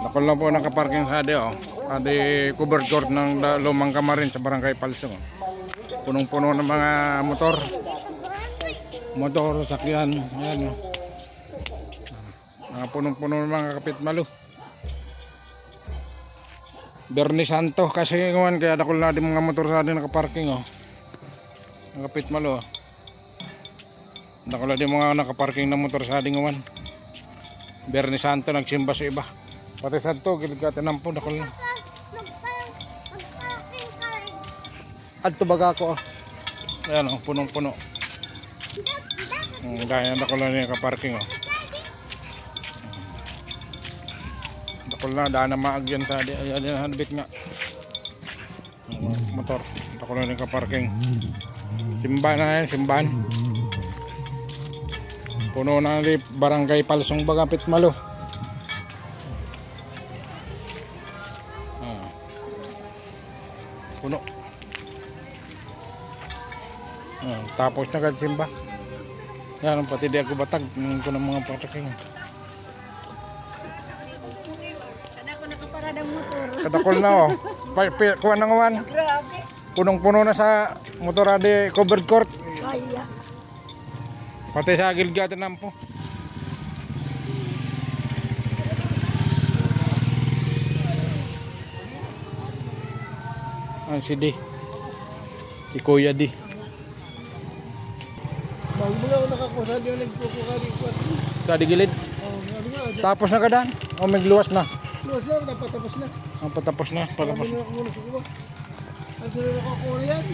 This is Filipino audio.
Nakol lang po nakaparking sa adi, oh. Adi covered court ng Lumang Kamarin sa Barangay Palsong. Oh. Punong-puno ng mga motor. Motor, sakyan. Ayan, oh. Mga punong-puno ng mga kapitmalo. Bernie Santo kasi ngayon kaya nakol na din mga motor sa atin nakaparking, oh. Mga kapitmalo, oh. Nakol na din mga nakaparking na motor sa atin ngayon. Bernie Santo nagsimba sa iba. Pati Santo, gilid ka tinampo, nakol na. Adto baga ako, oh. Ayan, oh, punong-puno. Dahil nakol na din nakaparking, oh. Nakol na, daan na maagyan sa hanbit nga. Motor, nakol na din nakaparking. Simbahan na yan, simbahan. Puno na rin Barangay Palsong Bagapit Malo. Puno. Tapos na agad simba. Yan, pati di ako batag ko ng mga pataking. Kada ko nakaparadang motor. Kadakol na, oh. Kuha na ngawan. Grabe. Punong-puno na sa motorade covered court. Kaya. Pati sa gilid nampo. Si D. Si Kuya D. Bago mo na ako nakakuha diyan nagkukuha dito. Sa di gilid. Oh, ano nga? Tapos na kadaan. O may luwas na. Luwas na, dapat tapos na. Ang patapos na. Patapos. Ano na ako muna sa kuha. Ano na ako kuha yan?